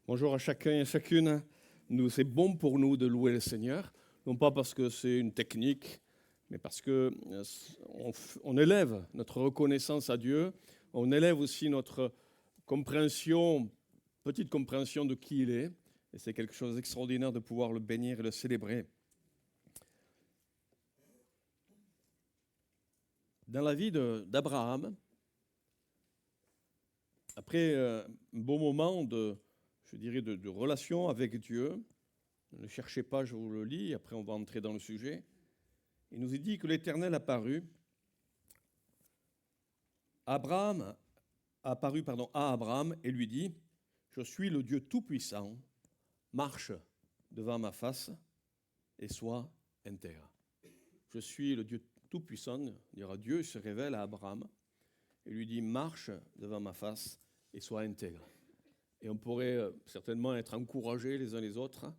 Bonjour à chacun et à chacune. C'est bon pour nous de louer le Seigneur, non pas parce que c'est une technique, mais parce que on élève notre reconnaissance à Dieu, on élève aussi notre compréhension, petite compréhension de qui il est, et c'est quelque chose d'extraordinaire de pouvoir le bénir et le célébrer. Dans la vie d'Abraham, après un beau moment de relation avec Dieu, ne cherchez pas, je vous le lis, après on va entrer dans le sujet. Il nous est dit que l'Éternel apparut à Abraham et lui dit, je suis le Dieu Tout-Puissant, marche devant ma face et sois intègre. Je suis le Dieu Tout-Puissant, dira Dieu, il se révèle à Abraham et lui dit, marche devant ma face et sois intègre. Et on pourrait certainement être encouragés les uns les autres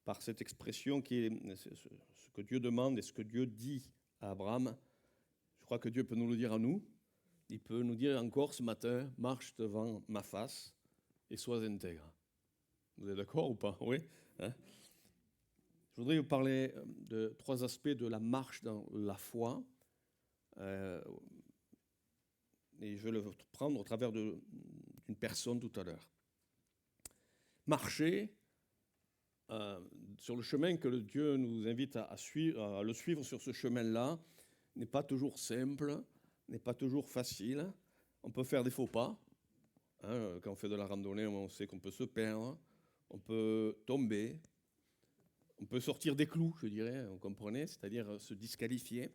par cette expression qui est ce que Dieu demande et ce que Dieu dit à Abraham. Je crois que Dieu peut nous le dire à nous. Il peut nous dire encore ce matin, marche devant ma face et sois intègre. Vous êtes d'accord ou pas? Oui. Hein? Je voudrais vous parler de 3 aspects de la marche dans la foi. Et je vais le prendre au travers d'une personne tout à l'heure. Marcher sur le chemin que le Dieu nous invite à le suivre sur ce chemin-là n'est pas toujours simple, n'est pas toujours facile. On peut faire des faux pas. Hein, quand on fait de la randonnée, on sait qu'on peut se perdre, on peut tomber, on peut sortir des clous, je dirais, vous comprenez, c'est-à-dire se disqualifier.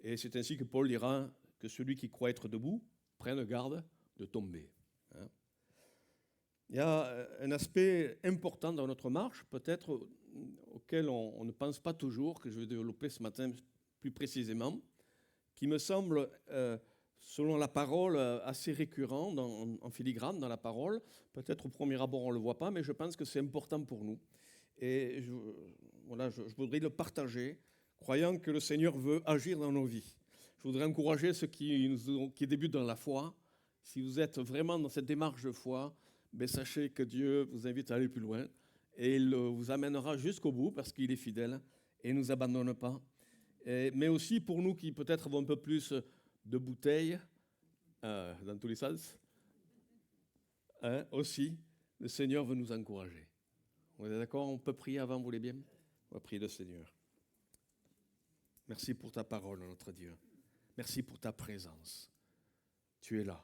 Et c'est ainsi que Paul dira que celui qui croit être debout prenne garde de tomber. Hein. Il y a un aspect important dans notre marche, peut-être auquel on ne pense pas toujours, que je vais développer ce matin plus précisément, qui me semble, selon la parole, assez récurrent en filigrane dans la parole. Peut-être au premier abord on ne le voit pas, mais je pense que c'est important pour nous. Et je voudrais le partager, croyant que le Seigneur veut agir dans nos vies. Je voudrais encourager ceux qui débutent dans la foi. Si vous êtes vraiment dans cette démarche de foi, sachez que Dieu vous invite à aller plus loin et il vous amènera jusqu'au bout parce qu'il est fidèle et ne nous abandonne pas. Mais aussi pour nous qui peut-être avons un peu plus de bouteilles, dans tous les sens, aussi, le Seigneur veut nous encourager. Vous êtes d'accord? On peut prier avant, vous voulez bien? On va prier le Seigneur. Merci pour ta parole, notre Dieu. Merci pour ta présence. Tu es là.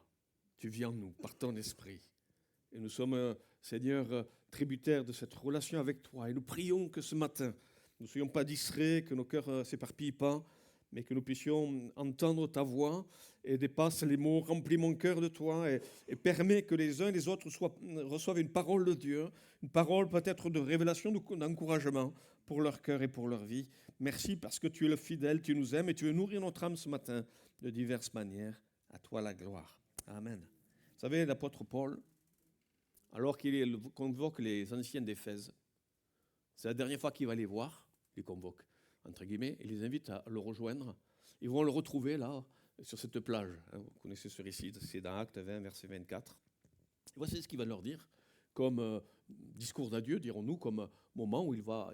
Tu viens en nous par ton esprit. Et nous sommes, Seigneur, tributaires de cette relation avec toi. Et nous prions que ce matin, nous ne soyons pas distraits, que nos cœurs ne s'éparpillent pas, mais que nous puissions entendre ta voix et dépasse les mots, remplis mon cœur de toi et permets que les uns et les autres reçoivent une parole de Dieu, une parole peut-être de révélation, d'encouragement pour leur cœur et pour leur vie. Merci parce que tu es le fidèle, tu nous aimes et tu veux nourrir notre âme ce matin de diverses manières. À toi la gloire. Amen. Vous savez, l'apôtre Paul, alors qu'il convoque les anciens d'Éphèse, c'est la dernière fois qu'il va les voir, il les convoque, entre guillemets, et les invite à le rejoindre. Ils vont le retrouver là, sur cette plage. Vous connaissez ce récit, c'est dans Actes 20, verset 24. Et voici ce qu'il va leur dire, comme discours d'adieu, dirons-nous, comme moment où il va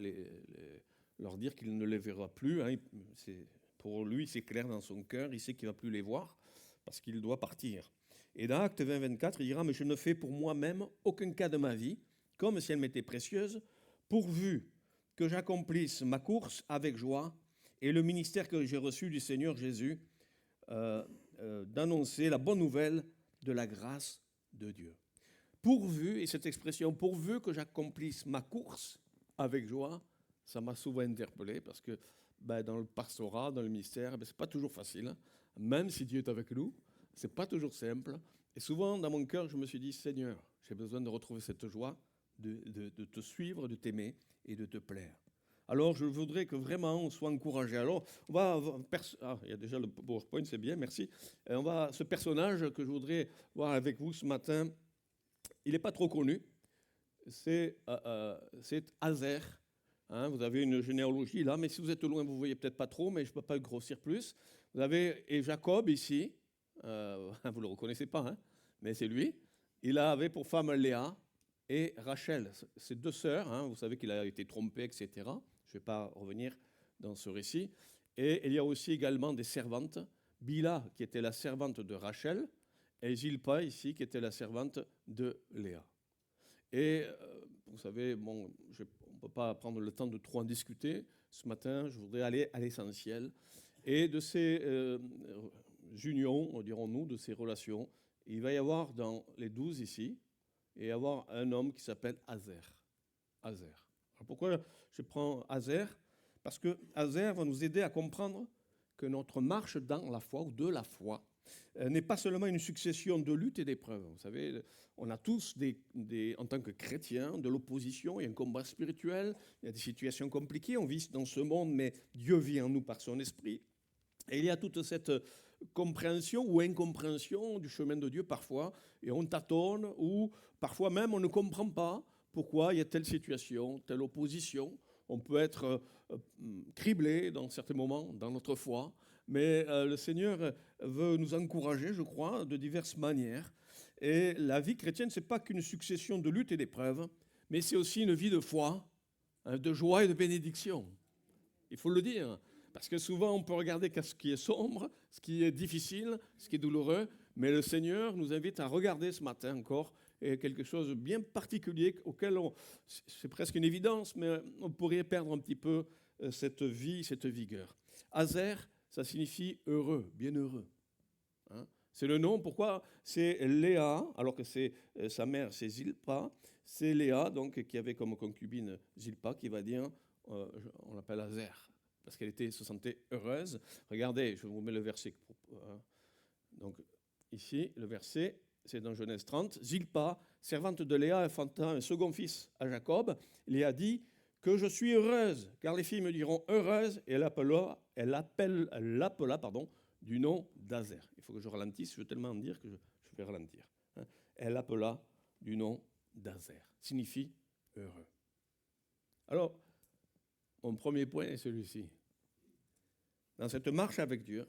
leur dire qu'il ne les verra plus. Hein. Pour lui, c'est clair dans son cœur, il sait qu'il ne va plus les voir, parce qu'il doit partir. Et dans Actes 20, 24, il dira « Mais je ne fais pour moi-même aucun cas de ma vie, comme si elle m'était précieuse, pourvu que j'accomplisse ma course avec joie et le ministère que j'ai reçu du Seigneur Jésus, d'annoncer la bonne nouvelle de la grâce de Dieu. » Pourvu, et cette expression « pourvu que j'accomplisse ma course avec joie », ça m'a souvent interpellé parce que dans le pastorat, dans le ministère, ce n'est pas toujours facile, même si Dieu est avec nous. Ce n'est pas toujours simple. Et souvent, dans mon cœur, je me suis dit, Seigneur, j'ai besoin de retrouver cette joie, de te suivre, de t'aimer et de te plaire. Alors, je voudrais que vraiment on soit encouragé. Alors, il y a déjà le PowerPoint, c'est bien, merci. Ce personnage que je voudrais voir avec vous ce matin, il n'est pas trop connu. C'est Azer. Hein, vous avez une généalogie là, mais si vous êtes loin, vous ne voyez peut-être pas trop, mais je ne peux pas le grossir plus. Vous avez Jacob ici. Vous ne le reconnaissez pas, hein, mais c'est lui. Il avait pour femme Léa, et Rachel. Ces deux sœurs, hein, vous savez qu'il a été trompé, etc. Je ne vais pas revenir dans ce récit. Et il y a aussi également des servantes. Bila, qui était la servante de Rachel, et Zilpa, ici, qui était la servante de Léa. Et vous savez, bon, on ne peut pas prendre le temps de trop en discuter. Ce matin, je voudrais aller à l'essentiel. Et de ces unions, dirons-nous, de ces relations, il va y avoir dans les 12 ici, et y avoir un homme qui s'appelle Azer. Azer. Alors pourquoi je prends Azer? Parce que Azer va nous aider à comprendre que notre marche dans la foi, ou de la foi, n'est pas seulement une succession de luttes et d'épreuves. Vous savez, on a tous, en tant que chrétiens, de l'opposition, il y a un combat spirituel, il y a des situations compliquées, on vit dans ce monde, mais Dieu vit en nous par son esprit. Et il y a toute cette compréhension ou incompréhension du chemin de Dieu parfois, et on tâtonne, ou parfois même on ne comprend pas pourquoi il y a telle situation, telle opposition. On peut être criblé dans certains moments dans notre foi, mais le Seigneur veut nous encourager, je crois, de diverses manières. Et la vie chrétienne, ce n'est pas qu'une succession de luttes et d'épreuves, mais c'est aussi une vie de foi, de joie et de bénédiction. Il faut le dire, parce que souvent on peut regarder ce qui est sombre, ce qui est difficile, ce qui est douloureux, mais le Seigneur nous invite à regarder ce matin encore quelque chose de bien particulier auquel c'est presque une évidence, mais on pourrait perdre un petit peu cette vie, cette vigueur. Azer, ça signifie heureux, bienheureux. Hein? C'est le nom, pourquoi? C'est Léa, alors que c'est sa mère, c'est Zilpa. C'est Léa, donc, qui avait comme concubine Zilpa, qui va dire, on l'appelle Azer, parce qu'elle se sentait heureuse. Regardez, je vous mets le verset. Donc, ici, le verset, c'est dans Genèse 30. Zilpa, servante de Léa, enfanta un second fils à Jacob. Léa dit que je suis heureuse, car les filles me diront heureuse, et elle l'appela du nom d'Azer. Il faut que je ralentisse, je veux tellement dire que je vais ralentir. Elle l'appela du nom d'Azer, signifie heureux. Alors, mon premier point est celui-ci. Dans cette marche avec Dieu,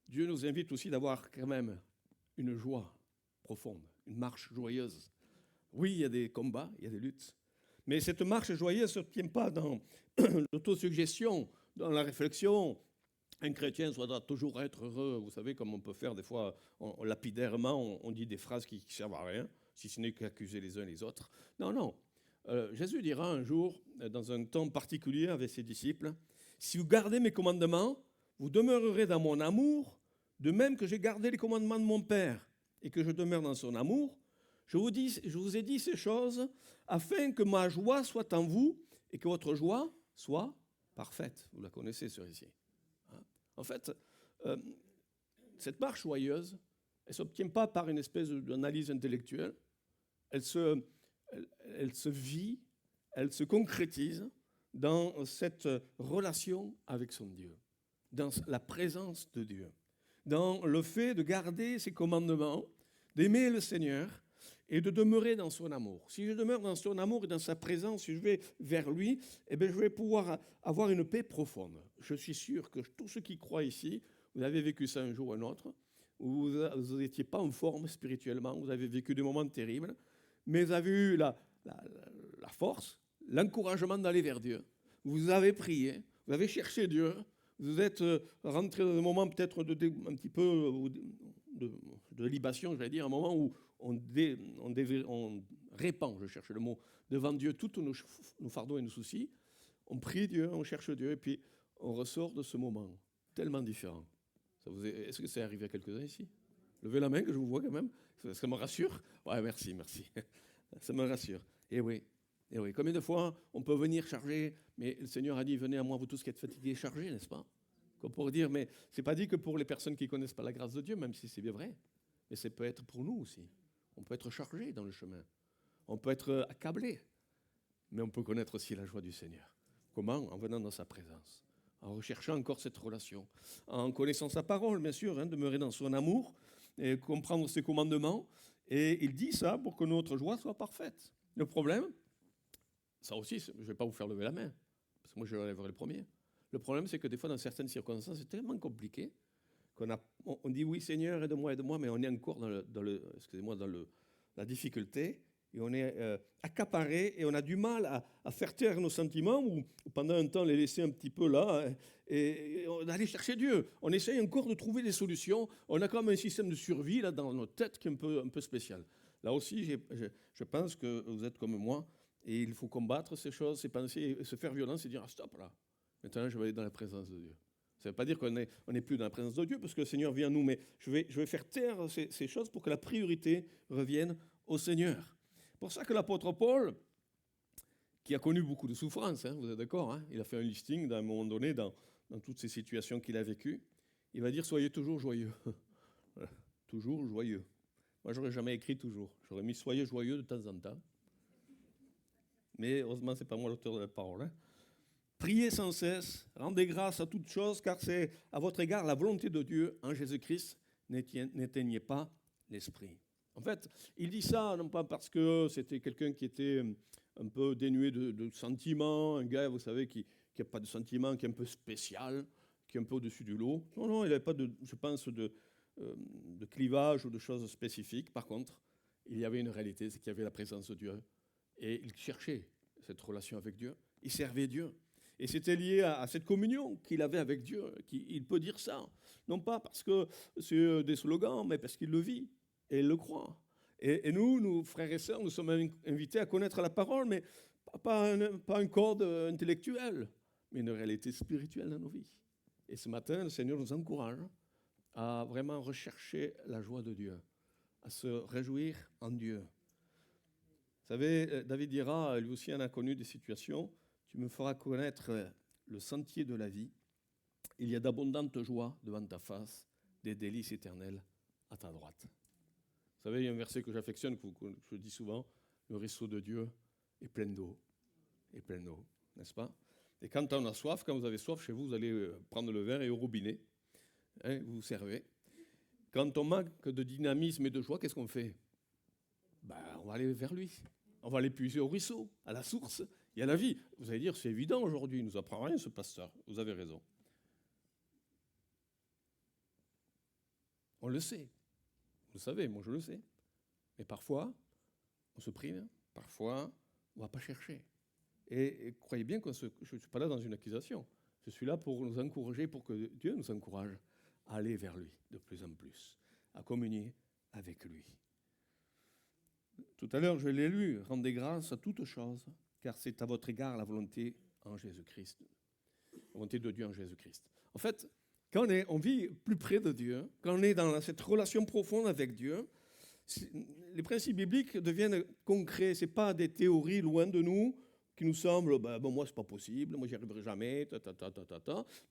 Dieu nous invite aussi d'avoir quand même une joie profonde, une marche joyeuse. Oui, il y a des combats, il y a des luttes, mais cette marche joyeuse ne se tient pas dans l'autosuggestion, dans la réflexion. Un chrétien doit toujours être heureux. Vous savez, comme on peut faire des fois, lapidairement, on dit des phrases qui ne servent à rien, si ce n'est qu'accuser les uns les autres. Non. Jésus dira un jour, dans un temps particulier avec ses disciples, « Si vous gardez mes commandements, vous demeurerez dans mon amour, de même que j'ai gardé les commandements de mon Père et que je demeure dans son amour. Je vous ai dit ces choses afin que ma joie soit en vous et que votre joie soit parfaite. » Vous la connaissez, ce récit. En fait, cette marche joyeuse, elle ne s'obtient pas par une espèce d'analyse intellectuelle. Elle se vit, elle se concrétise dans cette relation avec son Dieu, dans la présence de Dieu, dans le fait de garder ses commandements, d'aimer le Seigneur et de demeurer dans son amour. Si je demeure dans son amour et dans sa présence, si je vais vers lui, eh bien, je vais pouvoir avoir une paix profonde. Je suis sûr que tous ceux qui croient ici, vous avez vécu ça un jour ou un autre, où vous n'étiez pas en forme spirituellement, vous avez vécu des moments terribles, mais vous avez eu la force, l'encouragement d'aller vers Dieu. Vous avez prié, vous avez cherché Dieu, vous êtes rentré dans un moment peut-être un petit peu de libation, je vais dire, un moment où on répand, je cherche le mot, devant Dieu tous nos fardeaux et nos soucis. On prie Dieu, on cherche Dieu, et puis on ressort de ce moment tellement différent. Est-ce que c'est arrivé à quelques-uns ici? Levez la main, que je vous vois quand même. Ça me rassure. Ouais, merci. Ça me rassure. Et oui. Combien de fois on peut venir charger, mais le Seigneur a dit, venez à moi, vous tous qui êtes fatigués et chargés, n'est-ce pas? Qu'on pourrait dire, mais ce n'est pas dit que pour les personnes qui ne connaissent pas la grâce de Dieu, même si c'est bien vrai, mais ça peut être pour nous aussi. On peut être chargé dans le chemin. On peut être accablé, mais on peut connaître aussi la joie du Seigneur. Comment? En venant dans sa présence, en recherchant encore cette relation, en connaissant sa parole, bien sûr, demeurer dans son amour, et comprendre ses commandements. Et il dit ça pour que notre joie soit parfaite. Le problème, ça aussi, je ne vais pas vous faire lever la main, parce que moi je lèverai le premier. Le problème, c'est que des fois, dans certaines circonstances, c'est tellement compliqué qu'on dit oui Seigneur, aide-moi, mais on est encore dans la difficulté. et on est accaparé et on a du mal à faire taire nos sentiments ou pendant un temps les laisser un petit peu là et on aller chercher Dieu. On essaye encore de trouver des solutions. On a quand même un système de survie là dans notre tête qui est un peu spécial. Là aussi, je pense que vous êtes comme moi et il faut combattre ces choses, ces pensées, se faire violence et dire ah, stop là. Maintenant, je vais aller dans la présence de Dieu. Ça ne veut pas dire qu'on n'est plus dans la présence de Dieu parce que le Seigneur vient à nous, mais je vais faire taire ces choses pour que la priorité revienne au Seigneur. C'est pour ça que l'apôtre Paul, qui a connu beaucoup de souffrances, vous êtes d'accord, il a fait un listing à un moment donné dans toutes ces situations qu'il a vécues, il va dire soyez toujours joyeux. Toujours joyeux. Moi, je n'aurais jamais écrit toujours. J'aurais mis soyez joyeux de temps en temps. Mais heureusement, ce n'est pas moi l'auteur de la parole. Priez sans cesse, rendez grâce à toutes choses, car c'est à votre égard la volonté de Dieu en Jésus-Christ. N'éteignez pas l'esprit. En fait, il dit ça non pas parce que c'était quelqu'un qui était un peu dénué de sentiments, un gars, vous savez, qui n'a pas de sentiments, qui est un peu spécial, qui est un peu au-dessus du lot. Non, il n'avait pas, je pense, de clivage ou de choses spécifiques. Par contre, il y avait une réalité, c'est qu'il y avait la présence de Dieu. Et il cherchait cette relation avec Dieu. Il servait Dieu. Et c'était lié à cette communion qu'il avait avec Dieu. Il peut dire ça. Non pas parce que c'est des slogans, mais parce qu'il le vit et il le croit. Et nous, frères et sœurs, nous sommes invités à connaître la parole, mais pas un code intellectuel, mais une réalité spirituelle dans nos vies. Et ce matin, le Seigneur nous encourage à vraiment rechercher la joie de Dieu, à se réjouir en Dieu. Vous savez, David dira, lui aussi en a connu des situations, tu me feras connaître le sentier de la vie. Il y a d'abondantes joies devant ta face, des délices éternelles à ta droite. Vous savez, il y a un verset que j'affectionne, que je dis souvent, le ruisseau de Dieu est plein d'eau, n'est-ce pas? Et quand on a soif, quand vous avez soif chez vous, vous allez prendre le verre et au robinet, vous vous servez. Quand on manque de dynamisme et de joie, qu'est-ce qu'on fait? On va aller vers lui. On va aller puiser au ruisseau, à la source. Il y a la vie. Vous allez dire, c'est évident aujourd'hui, il ne nous apprend rien ce pasteur. Vous avez raison. On le sait. Vous le savez, moi je le sais. Mais parfois, on se prive, parfois, on ne va pas chercher. Et croyez bien que je ne suis pas là dans une accusation. Je suis là pour nous encourager, pour que Dieu nous encourage à aller vers lui de plus en plus, à communier avec lui. Tout à l'heure, je l'ai lu, rendez grâce à toutes choses, car c'est à votre égard la volonté en Jésus-Christ. La volonté de Dieu en Jésus-Christ. En fait, quand on vit plus près de Dieu, quand on est dans cette relation profonde avec Dieu, les principes bibliques deviennent concrets. Ce n'est pas des théories loin de nous qui nous semblent, moi, c'est pas possible, moi, j'y arriverai jamais,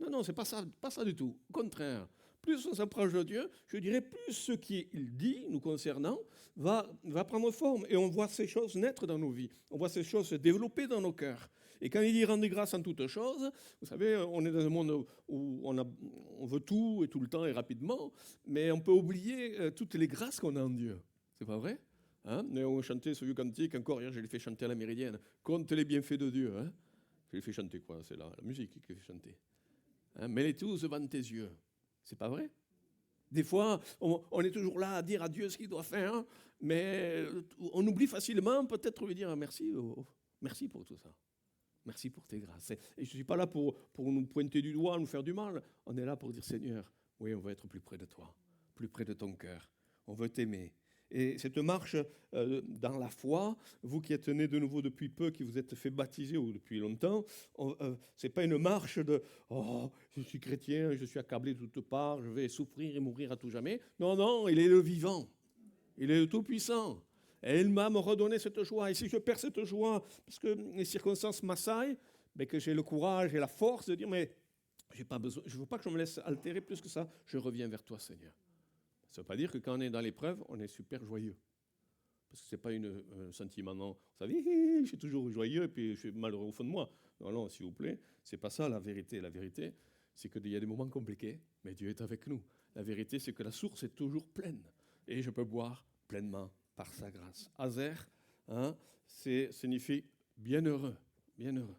Non, c'est pas ça du tout. Au contraire, plus on s'approche de Dieu, je dirais, plus ce qu'il dit nous concernant va prendre forme. Et on voit ces choses naître dans nos vies. On voit ces choses se développer dans nos cœurs. Et quand il dit rendez grâce en toutes choses, vous savez, on est dans un monde où on veut tout et tout le temps et rapidement, mais on peut oublier toutes les grâces qu'on a en Dieu. C'est pas vrai? On chantait ce vieux cantique, encore hier, je l'ai fait chanter à la Méridienne. Compte les bienfaits de Dieu. Je l'ai fait chanter quoi? C'est la musique qui fait chanter. Mets-les tous devant tes yeux. C'est pas vrai? Des fois, on est toujours là à dire à Dieu ce qu'il doit faire, mais on oublie facilement peut-être lui dire merci pour tout ça. Merci pour tes grâces. Et je ne suis pas là pour nous pointer du doigt, nous faire du mal. On est là pour dire Seigneur, oui, on veut être plus près de toi, plus près de ton cœur. On veut t'aimer. Et cette marche dans la foi, vous qui êtes nés de nouveau depuis peu, qui vous êtes fait baptiser ou depuis longtemps, ce n'est pas une marche de « Oh, je suis chrétien, je suis accablé de toutes parts, je vais souffrir et mourir à tout jamais ». Non, il est le vivant, il est le tout-puissant. Et il m'a redonné cette joie. Et si je perds cette joie, parce que les circonstances m'assaillent, mais que j'ai le courage et la force de dire « Mais j'ai pas besoin, je ne veux pas que je me laisse altérer plus que ça, je reviens vers toi, Seigneur ». Ça ne veut pas dire que quand on est dans l'épreuve, on est super joyeux. Parce que ce n'est pas un sentiment, non. Vous savez, je suis toujours joyeux et puis je suis malheureux au fond de moi. Non, s'il vous plaît, ce n'est pas ça la vérité. La vérité, c'est qu'il y a des moments compliqués, mais Dieu est avec nous. La vérité, c'est que la source est toujours pleine. Et je peux boire pleinement par sa grâce. Azer, signifie bienheureux. Bienheureux.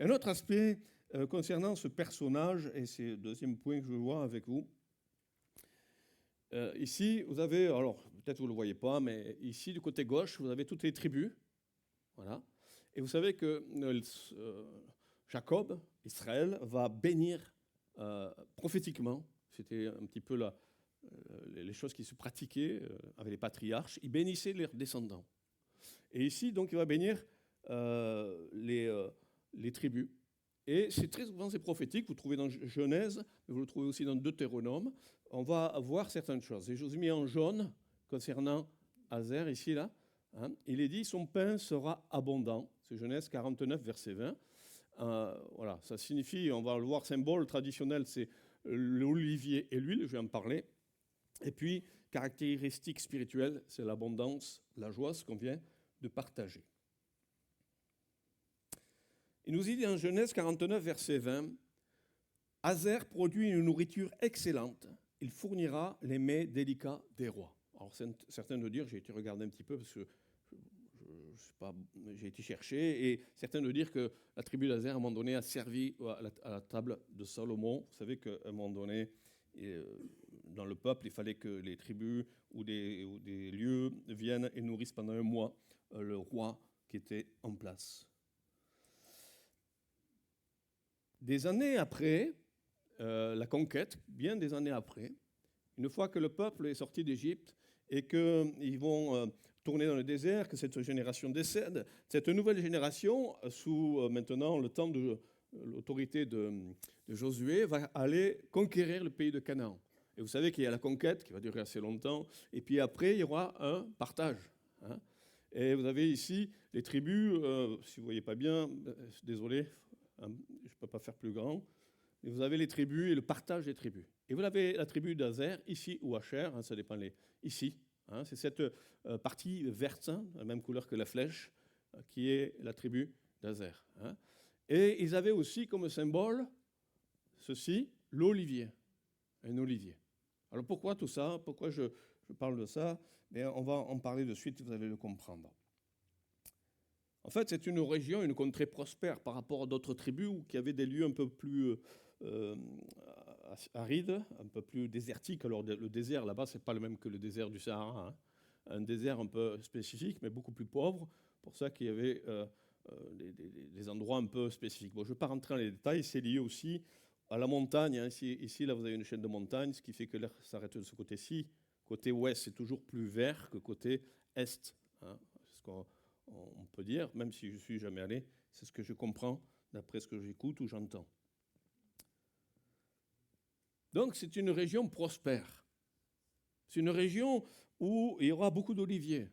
Un autre aspect concernant ce personnage, et c'est le deuxième point que je vois avec vous, Ici, vous avez, alors peut-être vous ne le voyez pas, mais ici, du côté gauche, vous avez toutes les tribus. Voilà. Et vous savez que Jacob, Israël, va bénir prophétiquement. C'était un petit peu les choses qui se pratiquaient avec les patriarches. Il bénissait leurs descendants. Et ici, donc, il va bénir les tribus. Et c'est très souvent c'est prophétique. Vous le trouvez dans Genèse, mais vous le trouvez aussi dans Deutéronome. On va voir certaines choses. Et je vous ai mis en jaune concernant Azer, ici, là. Hein, il est dit, son pain sera abondant. C'est Genèse 49, verset 20. Voilà, ça signifie, on va le voir, symbole traditionnel, c'est l'olivier et l'huile, je vais en parler. Et puis, caractéristique spirituelle, c'est l'abondance, la joie, ce qu'on vient de partager. Il nous dit en Genèse 49, verset 20, « Azer produit une nourriture excellente. Il fournira les mets délicats des rois. » Alors, certains de dire, j'ai été regarder un petit peu parce que j'ai été chercher, et certains de dire que la tribu d'Azer, à un moment donné, a servi à la table de Salomon. Vous savez qu'à un moment donné, dans le peuple, il fallait que les tribus ou des lieux viennent et nourrissent pendant un mois le roi qui était en place. Des années après, la conquête, bien des années après, une fois que le peuple est sorti d'Égypte et qu'ils vont tourner dans le désert, que cette génération décède, cette nouvelle génération, sous maintenant le temps de l'autorité de Josué, va aller conquérir le pays de Canaan. Et vous savez qu'il y a la conquête qui va durer assez longtemps, et puis après, il y aura un partage. Hein. Et vous avez ici les tribus, si vous ne voyez pas bien, désolé, je ne peux pas faire plus grand. Et vous avez les tribus et le partage des tribus. Et vous avez la tribu d'Azer, ici ou Asher, hein, ça dépend ici. Hein, c'est cette partie verte, hein, la même couleur que la flèche, qui est la tribu d'Azer. Hein. Et ils avaient aussi comme symbole, ceci, l'olivier, un olivier. Alors pourquoi tout ça? Pourquoi je parle de ça? Mais on va en parler de suite, vous allez le comprendre. En fait, c'est une région, une contrée prospère par rapport à d'autres tribus qui avaient des lieux un peu plus arides, un peu plus désertiques. Alors le désert là-bas, c'est pas le même que le désert du Sahara. Hein. Un désert un peu spécifique, mais beaucoup plus pauvre. Pour ça qu'il y avait des endroits un peu spécifiques. Bon, je ne vais pas rentrer dans les détails. C'est lié aussi à la montagne. Hein. Ici, là, vous avez une chaîne de montagne, ce qui fait que l'air s'arrête de ce côté-ci. Côté ouest, c'est toujours plus vert que côté est. Hein. C'est ce qu'on peut dire, même si je ne suis jamais allé. C'est ce que je comprends d'après ce que j'écoute ou j'entends. Donc, c'est une région prospère. C'est une région où il y aura beaucoup d'oliviers,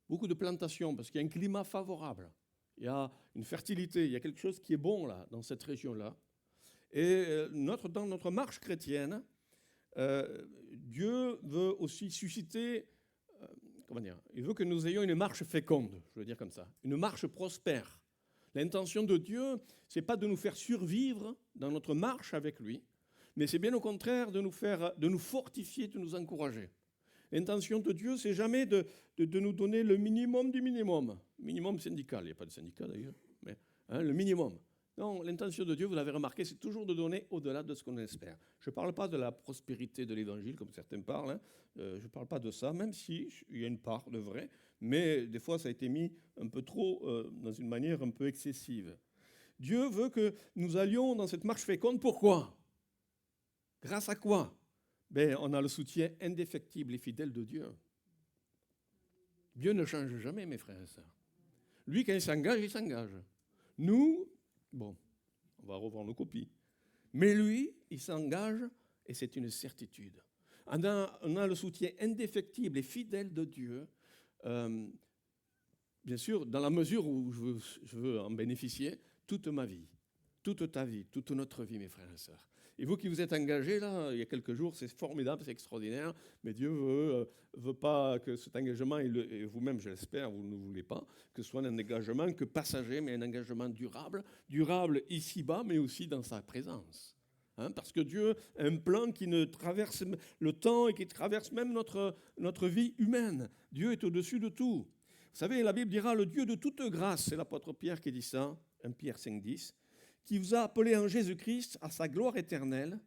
beaucoup de plantations, parce qu'il y a un climat favorable. Il y a une fertilité, il y a quelque chose qui est bon là, dans cette région-là. Et dans notre marche chrétienne, Dieu veut aussi susciter, il veut que nous ayons une marche féconde, je veux dire comme ça, une marche prospère. L'intention de Dieu, ce n'est pas de nous faire survivre dans notre marche avec lui, mais c'est bien au contraire de nous fortifier, de nous encourager. L'intention de Dieu, c'est jamais de nous donner le minimum du minimum. Minimum syndical, il n'y a pas de syndicat d'ailleurs, mais le minimum. Non, l'intention de Dieu, vous l'avez remarqué, c'est toujours de donner au-delà de ce qu'on espère. Je ne parle pas de la prospérité de l'Évangile, comme certains parlent. Hein. Je ne parle pas de ça, même s'il y a une part de vrai. Mais des fois, ça a été mis un peu trop, dans une manière un peu excessive. Dieu veut que nous allions dans cette marche féconde. Pourquoi? Grâce à quoi? On a le soutien indéfectible et fidèle de Dieu. Dieu ne change jamais, mes frères et sœurs. Lui, quand il s'engage, il s'engage. Nous, on va revoir nos copies. Mais lui, il s'engage et c'est une certitude. On a le soutien indéfectible et fidèle de Dieu, bien sûr, dans la mesure où je veux en bénéficier toute ma vie, toute ta vie, toute notre vie, mes frères et sœurs. Et vous qui vous êtes engagés, là, il y a quelques jours, c'est formidable, c'est extraordinaire, mais Dieu veut pas que cet engagement, et vous-même, je l'espère, vous ne voulez pas, que ce soit un engagement que passager, mais un engagement durable ici-bas, mais aussi dans sa présence. Hein, parce que Dieu a un plan qui ne traverse le temps et qui traverse même notre vie humaine. Dieu est au-dessus de tout. Vous savez, la Bible dira, le Dieu de toute grâce, c'est l'apôtre Pierre qui dit ça, 1 Pierre 5,10, qui vous a appelé en Jésus-Christ à sa gloire éternelle,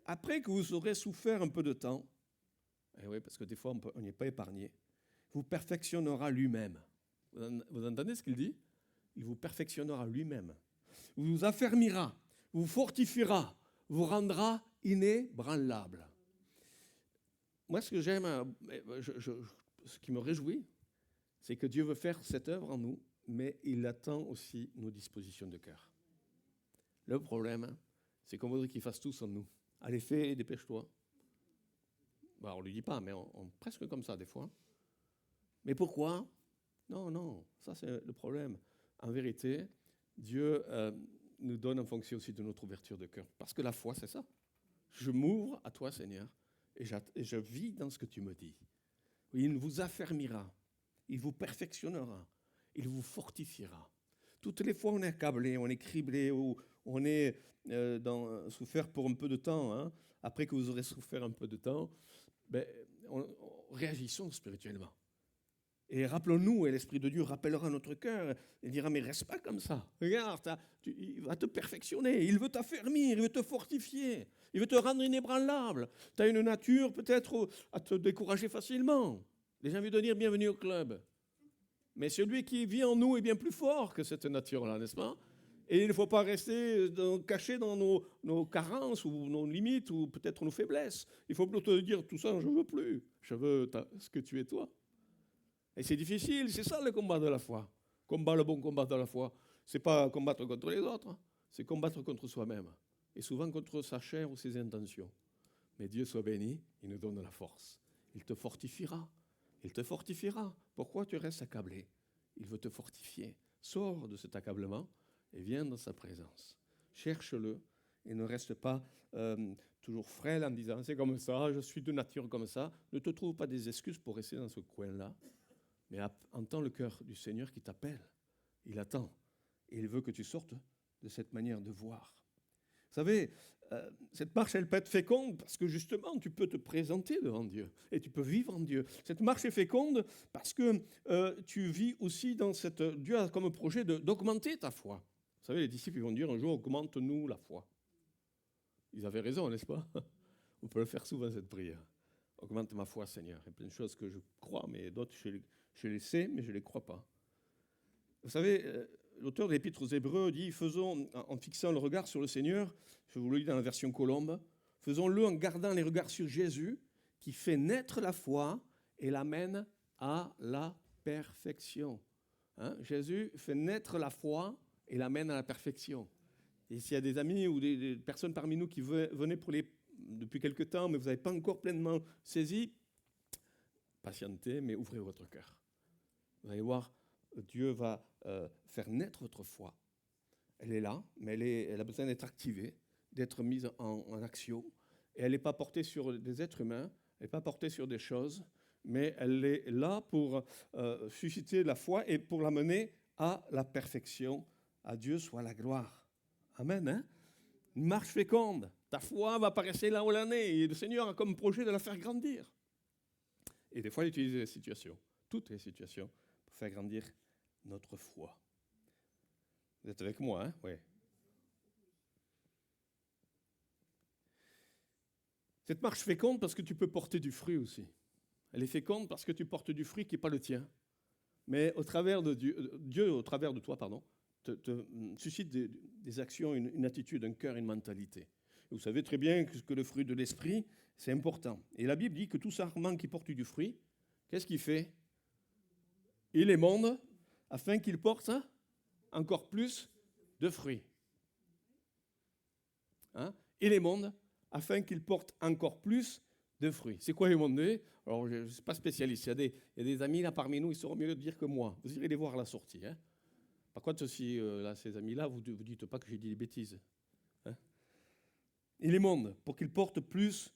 après que vous aurez souffert un peu de temps, Eh oui, parce que des fois, on n'est pas épargné. Vous perfectionnera lui-même. Vous entendez ce qu'il dit? Il vous perfectionnera lui-même. Vous affermira, vous fortifiera, vous rendra inébranlable. Moi, ce que j'aime, ce qui me réjouit, c'est que Dieu veut faire cette œuvre en nous, mais il attend aussi nos dispositions de cœur. Le problème, c'est qu'on voudrait qu'il fasse tout sans nous. Allez, fais, dépêche-toi. Bah, on ne lui dit pas, mais on presque comme ça des fois. Mais pourquoi? Non, ça c'est le problème. En vérité, Dieu nous donne en fonction aussi de notre ouverture de cœur. Parce que la foi, c'est ça. Je m'ouvre à toi, Seigneur, et je vis dans ce que tu me dis. Oui, il vous affermira, il vous perfectionnera, il vous fortifiera. Toutes les fois où on est accablé, on est criblé, ou on est souffert pour un peu de temps, hein, après que vous aurez souffert un peu de temps, réagissons spirituellement. Et rappelons-nous, et l'Esprit de Dieu rappellera notre cœur, et dira, mais reste pas comme ça. Regarde, il va te perfectionner, il veut t'affermir, il veut te fortifier, il veut te rendre inébranlable. Tu as une nature peut-être à te décourager facilement. Les gens veulent te dire, bienvenue au club. Mais celui qui vit en nous est bien plus fort que cette nature-là, n'est-ce pas? Et il ne faut pas rester caché dans nos carences ou nos limites ou peut-être nos faiblesses. Il faut plutôt dire, tout ça, je ne veux plus. Je veux ce que tu es toi. Et c'est difficile, c'est ça le combat de la foi. Le bon combat de la foi. Ce n'est pas combattre contre les autres, hein. C'est combattre contre soi-même. Et souvent contre sa chair ou ses intentions. Mais Dieu soit béni, il nous donne la force. Il te fortifiera. Il te fortifiera. Pourquoi tu restes accablé? Il veut te fortifier. Sors de cet accablement et viens dans sa présence. Cherche-le et ne reste pas toujours frêle en disant c'est comme ça, je suis de nature comme ça. Ne te trouve pas des excuses pour rester dans ce coin-là. Mais entends le cœur du Seigneur qui t'appelle. Il attend. Et il veut que tu sortes de cette manière de voir. Vous savez, cette marche, elle peut être féconde parce que justement, tu peux te présenter devant Dieu et tu peux vivre en Dieu. Cette marche est féconde parce que tu vis aussi dans cette... Dieu a comme projet d'augmenter ta foi. Vous savez, les disciples vont dire un jour, augmente-nous la foi. Ils avaient raison, n'est-ce pas? On peut le faire souvent, cette prière. Augmente ma foi, Seigneur. Il y a plein de choses que je crois, mais d'autres, je les sais, mais je ne les crois pas. Vous savez, l'auteur de l'Épître aux Hébreux dit, faisons, en fixant le regard sur le Seigneur, je vous le lis dans la version Colombe, faisons-le en gardant les regards sur Jésus, qui fait naître la foi et l'amène à la perfection. Hein? Jésus fait naître la foi et l'amène à la perfection. Et s'il y a des amis ou des personnes parmi nous qui venaient depuis quelque temps, mais vous n'avez pas encore pleinement saisi, patientez, mais ouvrez votre cœur. Vous allez voir, Dieu va faire naître votre foi. Elle est là, mais elle a besoin d'être activée, d'être mise en action. Et elle n'est pas portée sur des êtres humains, elle n'est pas portée sur des choses, mais elle est là pour susciter la foi et pour l'amener à la perfection. À Dieu soit la gloire. Amen. Hein? Une marche féconde. Ta foi va paraître là où elle en est. Et le Seigneur a comme projet de la faire grandir. Et des fois, il utilise les situations, toutes les situations, pour faire grandir notre foi. Vous êtes avec moi, hein? Oui. Cette marche féconde parce que tu peux porter du fruit aussi. Elle est féconde parce que tu portes du fruit qui n'est pas le tien. Mais au travers de Dieu au travers de toi, te suscite des actions, une attitude, un cœur, une mentalité. Et vous savez très bien que le fruit de l'esprit, c'est important. Et la Bible dit que tout sarment qui porte du fruit, qu'est-ce qu'il fait? Il émonde afin qu'il porte encore plus de fruits. Hein? Il émonde afin qu'il porte encore plus de fruits. C'est quoi émonder? Alors, je ne suis pas spécialiste. Il y a des amis là parmi nous, ils sauront mieux le dire que moi. Vous irez les voir à la sortie. Hein? Par contre, si ces amis-là, vous ne dites pas que j'ai dit des bêtises. Hein? Il émonde pour qu'il porte plus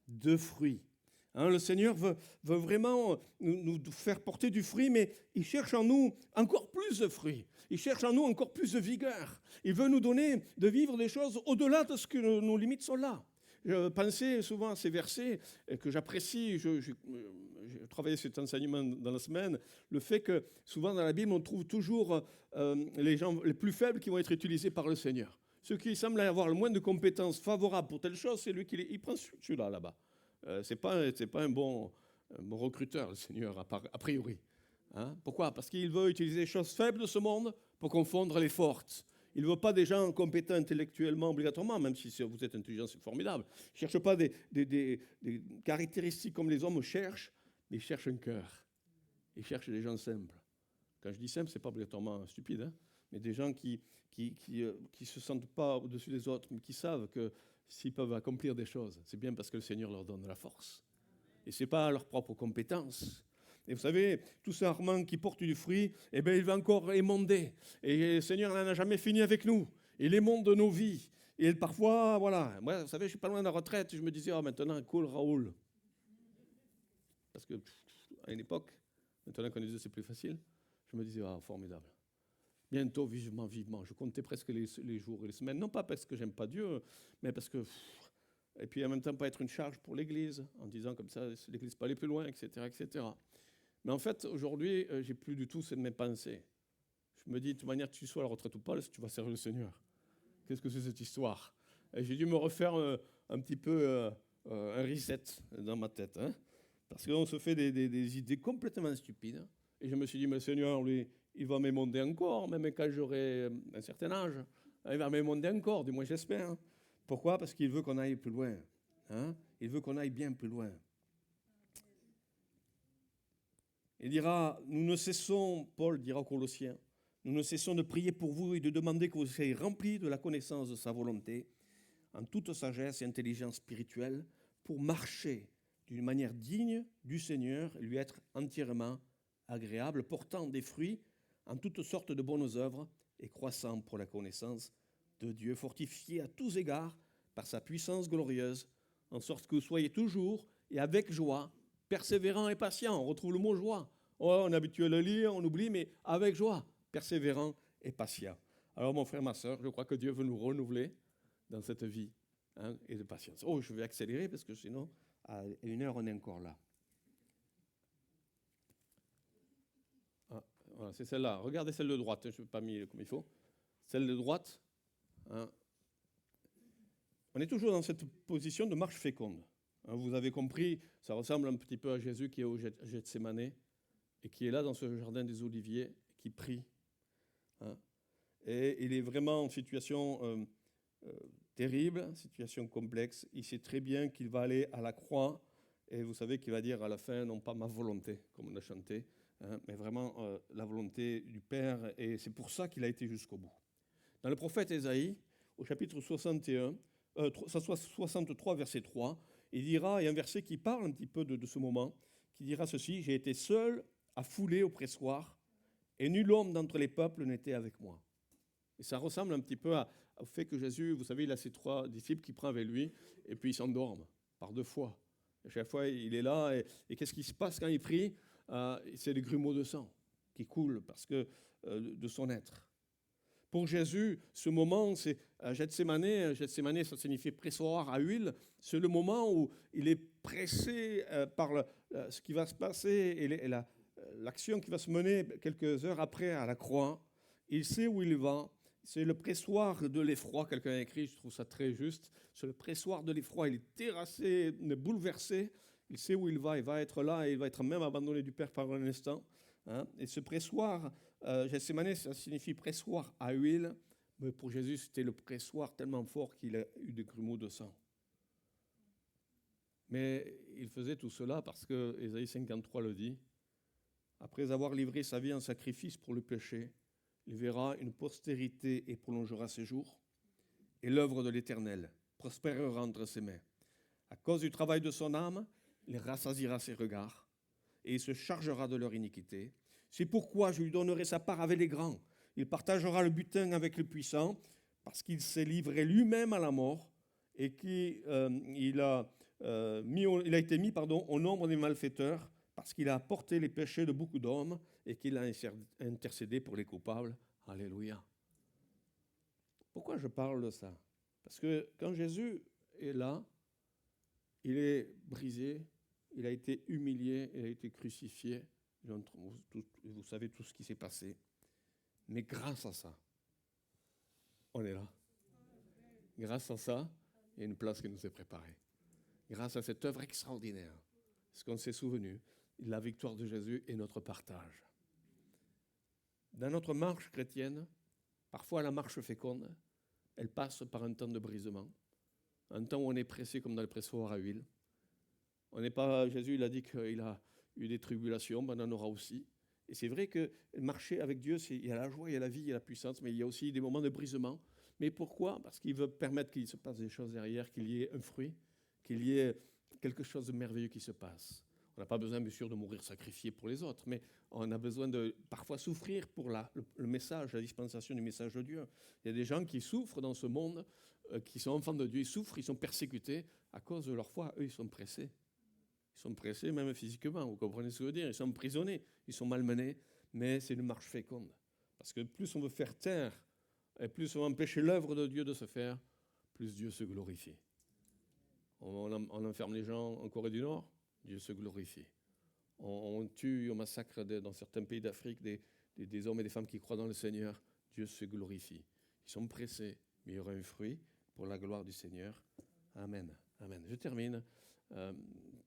de fruits. Hein, le Seigneur veut vraiment nous faire porter du fruit, mais il cherche en nous encore plus de fruits. Il cherche en nous encore plus de vigueur. Il veut nous donner de vivre des choses au-delà de ce que nos limites sont là. Je pensais souvent à ces versets que j'apprécie. J'ai travaillé cet enseignement dans la semaine. Le fait que souvent dans la Bible, on trouve toujours les gens les plus faibles qui vont être utilisés par le Seigneur. Ceux qui semblent avoir le moins de compétences favorables pour telle chose, c'est lui qui il prend celui-là, là-bas. c'est pas un bon recruteur, le Seigneur, a priori. Hein? Pourquoi? Parce qu'il veut utiliser les choses faibles de ce monde pour confondre les fortes. Il ne veut pas des gens compétents intellectuellement obligatoirement, même si vous êtes intelligent, c'est formidable. Il ne cherche pas des caractéristiques comme les hommes cherchent, mais il cherche un cœur. Il cherche des gens simples. Quand je dis simple, ce n'est pas obligatoirement stupide, hein, mais des gens qui se sentent pas au-dessus des autres, mais qui savent que s'ils peuvent accomplir des choses, c'est bien parce que le Seigneur leur donne la force. Et ce n'est pas leur propre compétence. Et vous savez, tout sarment qui porte du fruit, eh bien, il va encore émonder. Et le Seigneur n'en a jamais fini avec nous. Il émonde nos vies. Et parfois, voilà, moi, vous savez, je suis pas loin de la retraite, je me disais, oh, maintenant, cool, Raoul. Parce que, à une époque, maintenant qu'on disait c'est plus facile, je me disais, ah, formidable. Bientôt, vivement, vivement. Je comptais presque les jours et les semaines. Non pas parce que j'aime pas Dieu, mais parce que... Et puis en même temps, pas être une charge pour l'Église, en disant comme ça, l'Église pas aller plus loin, etc., etc. Mais en fait, aujourd'hui, j'ai plus du tout cette même pensée. Je me dis, de toute manière, que tu sois à la retraite ou pas, tu vas servir le Seigneur. Qu'est-ce que c'est cette histoire? Et j'ai dû me refaire un petit peu un reset dans ma tête. Hein, parce qu'on se fait des idées complètement stupides. Et je me suis dit, mais le Seigneur, lui, il va m'émonder encore, même quand j'aurai un certain âge. Il va m'émonder encore, du moins j'espère. Hein. Pourquoi? Parce qu'il veut qu'on aille plus loin. Hein? Il veut qu'on aille bien plus loin. Il dira, nous ne cessons, Paul dira aux Colossiens, nous ne cessons de prier pour vous et de demander que vous soyez remplis de la connaissance de sa volonté, en toute sagesse et intelligence spirituelle, pour marcher d'une manière digne du Seigneur et lui être entièrement agréable, portant des fruits en toutes sortes de bonnes œuvres et croissant pour la connaissance de Dieu, fortifié à tous égards par sa puissance glorieuse, en sorte que vous soyez toujours et avec joie, persévérant et patient. On retrouve le mot joie. Oh, on est habitué à le lire, on oublie, mais avec joie, persévérant et patient. Alors, mon frère, ma soeur, je crois que Dieu veut nous renouveler dans cette vie et de patience. Oh, je vais accélérer parce que sinon, à 1h, on est encore là. Ah, voilà, c'est celle-là. Regardez celle de droite. Je n'ai pas mis comme il faut. Celle de droite. Hein. On est toujours dans cette position de marche féconde. Vous avez compris, ça ressemble un petit peu à Jésus qui est au Gethsémane et qui est là dans ce jardin des Oliviers, qui prie. Hein. Et il est vraiment en situation terrible, situation complexe. Il sait très bien qu'il va aller à la croix et vous savez qu'il va dire à la fin, non pas ma volonté, comme on a chanté, hein, mais vraiment la volonté du Père. Et c'est pour ça qu'il a été jusqu'au bout. Dans le prophète Ésaïe, au chapitre 63, verset 3, il dira, et un verset qui parle un petit peu de ce moment, qui dira ceci, « J'ai été seul à fouler au pressoir, et nul homme d'entre les peuples n'était avec moi. » Et ça ressemble un petit peu au fait que Jésus, vous savez, il a ses 3 disciples qui prend avec lui, et puis ils s'endorment par 2 fois. Et chaque fois, il est là, et qu'est-ce qui se passe quand il prie? C'est des grumeaux de sang qui coulent parce que de son être. Pour Jésus, ce moment, c'est Gethsémane, ça signifie pressoir à huile. C'est le moment où il est pressé par ce qui va se passer et l'action qui va se mener quelques heures après à la croix. Il sait où il va. C'est le pressoir de l'effroi. Quelqu'un a écrit, je trouve ça très juste. C'est le pressoir de l'effroi. Il est terrassé, bouleversé. Il sait où il va être là et il va être même abandonné du Père par un instant. Hein. Et ce pressoir, Gethsémane, ça signifie pressoir à huile, mais pour Jésus, c'était le pressoir tellement fort qu'il a eu des grumeaux de sang. Mais il faisait tout cela parce que Ésaïe 53 le dit, après avoir livré sa vie en sacrifice pour le péché, il verra une postérité et prolongera ses jours, et l'œuvre de l'Éternel prospérera entre ses mains. À cause du travail de son âme, il rassasiera ses regards, et il se chargera de leur iniquité. C'est pourquoi je lui donnerai sa part avec les grands. Il partagera le butin avec les puissants, parce qu'il s'est livré lui-même à la mort, et qu'il a été mis au nombre des malfaiteurs, parce qu'il a porté les péchés de beaucoup d'hommes, et qu'il a intercédé pour les coupables. Alléluia. Pourquoi je parle de ça? Parce que quand Jésus est là, il est brisé, il a été humilié, il a été crucifié. Vous savez tout ce qui s'est passé. Mais grâce à ça, on est là. Grâce à ça, il y a une place qui nous est préparée. grâce à cette œuvre extraordinaire, parce qu'on s'est souvenu, la victoire de Jésus est notre partage. Dans notre marche chrétienne, parfois la marche féconde, elle passe par un temps de brisement, un temps où on est pressé comme dans le pressoir à huile. On n'est pas, Jésus il a dit qu'il a eu des tribulations, ben on en aura aussi. Et c'est vrai que marcher avec Dieu, il y a la joie, il y a la vie, il y a la puissance, mais il y a aussi des moments de brisement. Mais pourquoi? Parce qu'il veut permettre qu'il se passe des choses derrière, qu'il y ait un fruit, qu'il y ait quelque chose de merveilleux qui se passe. On n'a pas besoin, bien sûr, de mourir sacrifié pour les autres, mais on a besoin de parfois souffrir pour le message, la dispensation du message de Dieu. Il y a des gens qui souffrent dans ce monde, qui sont enfants de Dieu, ils souffrent, ils sont persécutés à cause de leur foi. Eux, ils sont pressés. Ils sont pressés même physiquement, vous comprenez ce que je veux dire? Ils sont emprisonnés, ils sont malmenés, mais c'est une marche féconde. Parce que plus on veut faire taire, et plus on va empêcher l'œuvre de Dieu de se faire, plus Dieu se glorifie. On enferme les gens en Corée du Nord, Dieu se glorifie. On tue, on massacre dans certains pays d'Afrique des hommes et des femmes qui croient dans le Seigneur, Dieu se glorifie. Ils sont pressés, mais il y aura un fruit pour la gloire du Seigneur. Amen. Amen. Je termine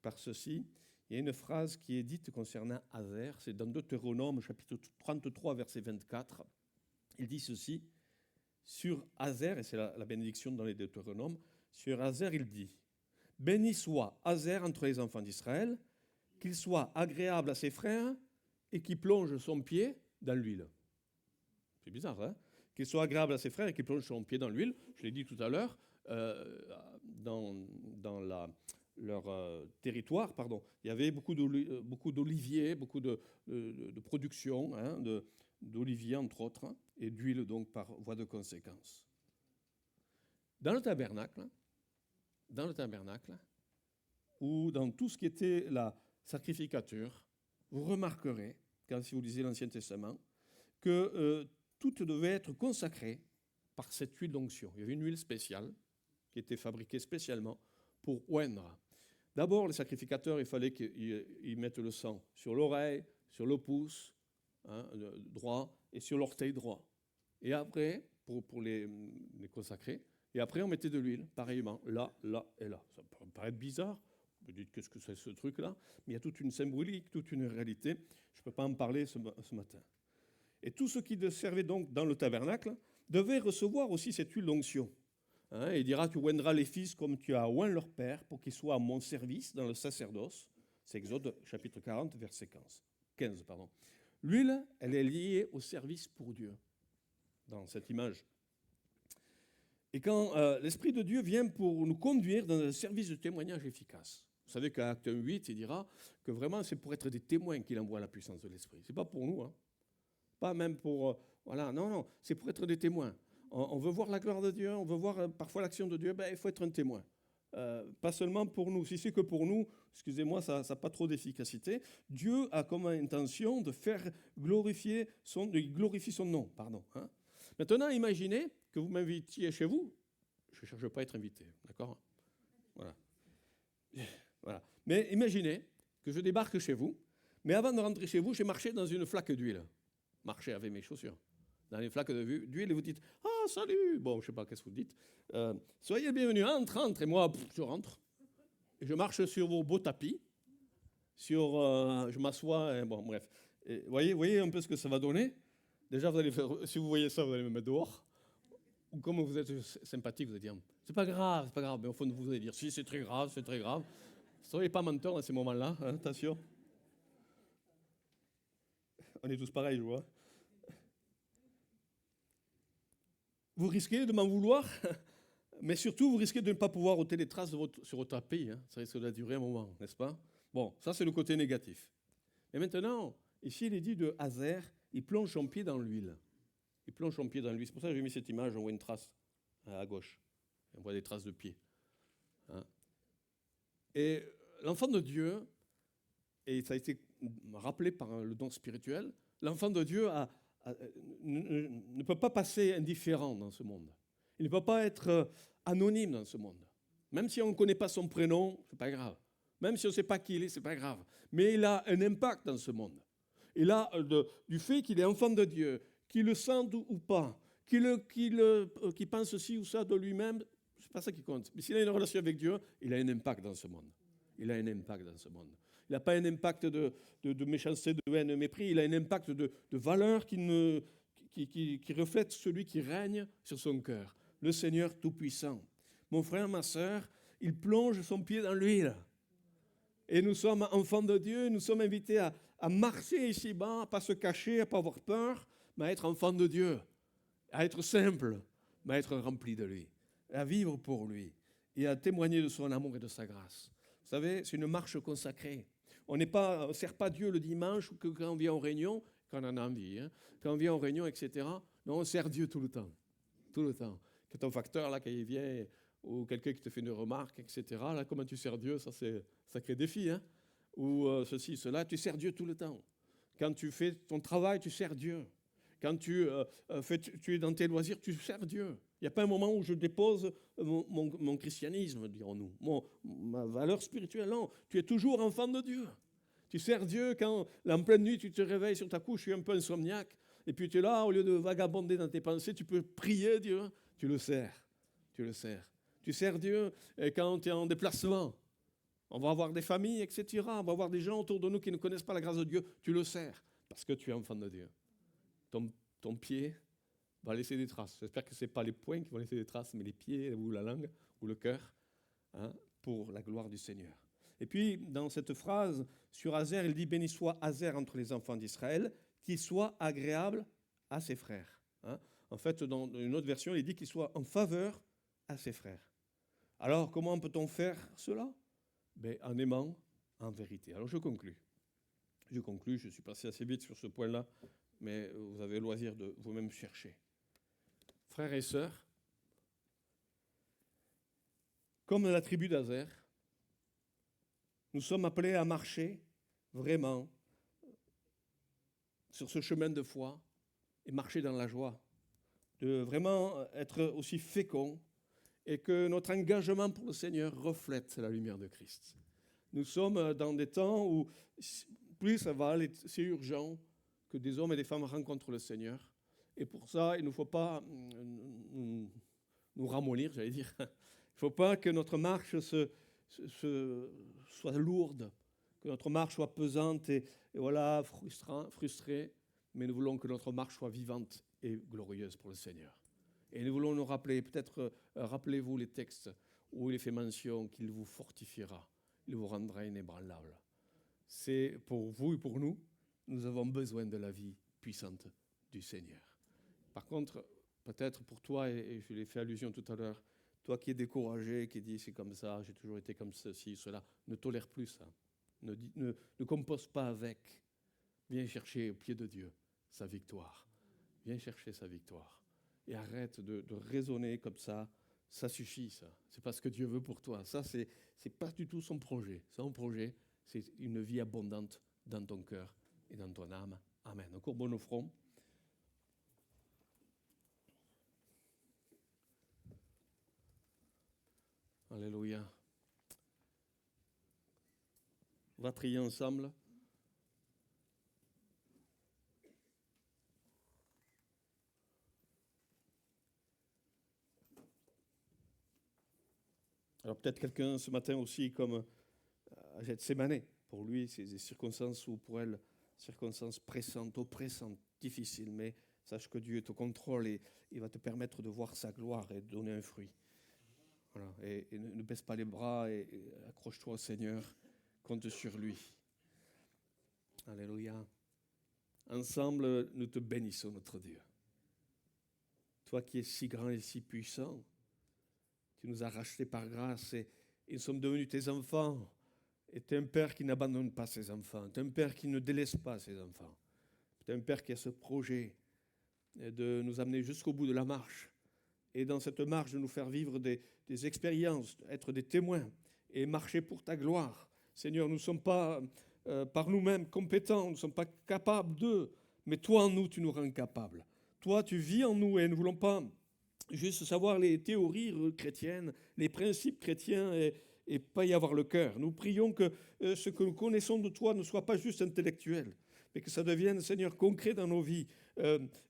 par ceci. Il y a une phrase qui est dite concernant Azer, c'est dans Deutéronome, chapitre 33, verset 24. Il dit ceci, sur Azer, et c'est la bénédiction dans les Deutéronomes, sur Azer, il dit « Béni soit Azer entre les enfants d'Israël, qu'il soit agréable à ses frères et qu'il plonge son pied dans l'huile. » C'est bizarre, hein? Qu'il soit agréable à ses frères et qu'il plonge son pied dans l'huile. Je l'ai dit tout à l'heure, dans leur territoire, il y avait beaucoup d'oliviers, beaucoup de production, hein, d'oliviers entre autres, hein, et d'huile donc par voie de conséquence. Dans le tabernacle, ou dans tout ce qui était la sacrificature, vous remarquerez, si vous lisez l'Ancien Testament, que tout devait être consacré par cette huile d'onction. Il y avait une huile spéciale qui était fabriquée spécialement pour oindre. D'abord, les sacrificateurs, il fallait qu'ils mettent le sang sur l'oreille, sur le pouce, hein, droit, et sur l'orteil droit. Et après, pour les consacrer, et après on mettait de l'huile, pareillement, là, là et là. Ça peut paraître bizarre, vous dites qu'est-ce que c'est ce truc-là, mais il y a toute une symbolique, toute une réalité. Je ne peux pas en parler ce matin. Et tout ce qui servait donc dans le tabernacle devait recevoir aussi cette huile d'onction. Hein, il dira, tu oindras les fils comme tu as oint leur père pour qu'ils soient à mon service dans le sacerdoce. C'est Exode chapitre 40, verset 15. L'huile, elle est liée au service pour Dieu, dans cette image. Et quand l'Esprit de Dieu vient pour nous conduire dans un service de témoignage efficace, vous savez qu'à Acte 8, il dira que vraiment c'est pour être des témoins qu'il envoie la puissance de l'Esprit. Ce n'est pas pour nous, hein. Pas même pour... voilà, non, c'est pour être des témoins. On veut voir la gloire de Dieu, on veut voir parfois l'action de Dieu, il faut être un témoin. Pas seulement pour nous. Si c'est que pour nous, excusez-moi, ça n'a pas trop d'efficacité. Dieu a comme intention de faire glorifier son nom. Hein. Maintenant, imaginez que vous m'invitiez chez vous. Je ne cherche pas à être invité, d'accord? Voilà. Mais imaginez que je débarque chez vous, mais avant de rentrer chez vous, j'ai marché dans une flaque d'huile. Marché avec mes chaussures. Dans les flaques d'huile, et vous dites « Ah, salut !» Bon, je ne sais pas qu'est-ce que vous dites. Soyez bienvenus, entre. Et moi, je rentre. Et je marche sur vos beaux tapis. Je m'assois. Bon, bref. Voyez un peu ce que ça va donner. Déjà, vous allez faire, si vous voyez ça, vous allez me mettre dehors. Ou comme vous êtes sympathique, vous allez dire « C'est pas grave. » Mais au fond, vous allez dire « Si, c'est très grave, c'est très grave. » Soyez pas menteur dans ces moments-là, hein, attention. On est tous pareils, je vois. Vous risquez de m'en vouloir, mais surtout, vous risquez de ne pas pouvoir ôter les traces sur votre pays. Hein. Ça risque de durer un moment, n'est-ce pas? Bon, ça, c'est le côté négatif. Mais maintenant, ici, il est dit de Azer, il plonge son pied dans l'huile. Il plonge son pied dans l'huile. C'est pour ça que j'ai mis cette image, on voit une trace à gauche. On voit des traces de pied. Hein. Et l'enfant de Dieu, et ça a été rappelé par le don spirituel, l'enfant de Dieu ne peut pas passer indifférent dans ce monde. Il ne peut pas être anonyme dans ce monde. Même si on ne connaît pas son prénom, ce n'est pas grave. Même si on ne sait pas qui il est, ce n'est pas grave. Mais il a un impact dans ce monde. Il a, du fait qu'il est enfant de Dieu, qu'il le sente ou pas, qu'il pense ci ou ça de lui-même, c'est pas ça qui compte. Mais s'il a une relation avec Dieu, il a un impact dans ce monde. Il a un impact dans ce monde. Il n'a pas un impact de méchanceté, de haine, de mépris. Il a un impact de valeur qui reflète celui qui règne sur son cœur, le Seigneur Tout-Puissant. Mon frère, ma sœur, il plonge son pied dans l'huile. Et nous sommes enfants de Dieu, nous sommes invités à marcher ici-bas, à ne pas se cacher, à ne pas avoir peur, mais à être enfants de Dieu, à être simple, mais à être rempli de lui, à vivre pour lui et à témoigner de son amour et de sa grâce. Vous savez, c'est une marche consacrée. On ne sert pas Dieu le dimanche ou que quand on vient en réunion, quand on en a envie, hein, quand on vient en réunion, etc. Non, on sert Dieu tout le temps. Tout le temps. Que ton facteur, là, quand il vient, ou quelqu'un qui te fait une remarque, etc. Là, comment tu sers Dieu, ça c'est un sacré défi. Hein? Ou ceci, cela, tu sers Dieu tout le temps. Quand tu fais ton travail, tu sers Dieu. Quand tu es dans tes loisirs, tu sers Dieu. Il n'y a pas un moment où je dépose mon christianisme, dirons-nous, ma valeur spirituelle. Non, tu es toujours enfant de Dieu. Tu sers Dieu quand, en pleine nuit, tu te réveilles sur ta couche, tu es un peu insomniaque, et puis tu es là, au lieu de vagabonder dans tes pensées, tu peux prier Dieu. Tu le sers. Tu le sers. Tu sers Dieu quand tu es en déplacement. On va avoir des familles, etc. On va avoir des gens autour de nous qui ne connaissent pas la grâce de Dieu. Tu le sers parce que tu es enfant de Dieu. Ton pied va laisser des traces. J'espère que ce n'est pas les poings qui vont laisser des traces, mais les pieds ou la langue ou le cœur, hein, pour la gloire du Seigneur. Et puis, dans cette phrase sur Azer, il dit « Béni soit Azer entre les enfants d'Israël, qu'il soit agréable à ses frères. Hein. » En fait, dans une autre version, il dit qu'il soit en faveur à ses frères. Alors, comment peut-on faire cela? En aimant en vérité. Alors, je conclus. Je suis passé assez vite sur ce point-là, mais vous avez le loisir de vous-même chercher. Frères et sœurs, comme la tribu d'Azer, nous sommes appelés à marcher vraiment sur ce chemin de foi et marcher dans la joie, de vraiment être aussi féconds et que notre engagement pour le Seigneur reflète la lumière de Christ. Nous sommes dans des temps où plus ça va aller, c'est urgent que des hommes et des femmes rencontrent le Seigneur. Et pour ça, il ne faut pas nous ramollir, j'allais dire. Il ne faut pas que notre marche soit lourde, que notre marche soit pesante et voilà, frustrée, mais nous voulons que notre marche soit vivante et glorieuse pour le Seigneur. Et nous voulons nous rappeler, peut-être rappelez-vous les textes où il est fait mention qu'il vous fortifiera, il vous rendra inébranlable. C'est pour vous et pour nous, nous avons besoin de la vie puissante du Seigneur. Par contre, peut-être pour toi, et je l'ai fait allusion tout à l'heure, toi qui es découragé, qui dis c'est comme ça, j'ai toujours été comme ceci, cela, ne tolère plus ça. Ne compose pas avec. Viens chercher au pied de Dieu sa victoire. Viens chercher sa victoire. Et arrête de raisonner comme ça. Ça suffit, ça. C'est pas ce que Dieu veut pour toi. Ça, c'est pas du tout son projet. Son projet, c'est une vie abondante dans ton cœur et dans ton âme. Amen. Encore bon au front. Alléluia. On va prier ensemble. Alors peut-être quelqu'un ce matin aussi, comme à Gethsémanée, pour lui, c'est des circonstances ou pour elle, circonstances pressantes, oppressantes, difficiles, mais sache que Dieu est au contrôle et il va te permettre de voir sa gloire et de donner un fruit. Voilà. Et ne baisse pas les bras et accroche-toi au Seigneur, compte sur lui. Alléluia. Ensemble, nous te bénissons, notre Dieu. Toi qui es si grand et si puissant, tu nous as rachetés par grâce et nous sommes devenus tes enfants. Et tu es un Père qui n'abandonne pas ses enfants. Tu es un Père qui ne délaisse pas ses enfants. Tu es un Père qui a ce projet de nous amener jusqu'au bout de la marche. Et dans cette marche, de nous faire vivre des expériences, être des témoins et marcher pour ta gloire. Seigneur, nous ne sommes pas par nous-mêmes compétents, nous ne sommes pas capables d'eux, mais toi en nous, tu nous rends capables. Toi, tu vis en nous et nous ne voulons pas juste savoir les théories chrétiennes, les principes chrétiens et pas y avoir le cœur. Nous prions que ce que nous connaissons de toi ne soit pas juste intellectuel, mais que ça devienne, Seigneur, concret dans nos vies,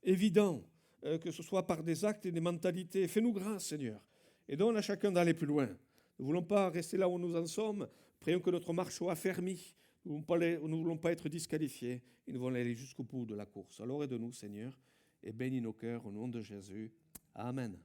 évident, que ce soit par des actes et des mentalités. Fais-nous grâce, Seigneur. Et donne à chacun d'aller plus loin. Nous ne voulons pas rester là où nous en sommes. Prions que notre marche soit affermie. Nous ne voulons pas être disqualifiés. Et nous voulons aller jusqu'au bout de la course. Alors aide-nous, Seigneur, et bénis nos cœurs au nom de Jésus. Amen.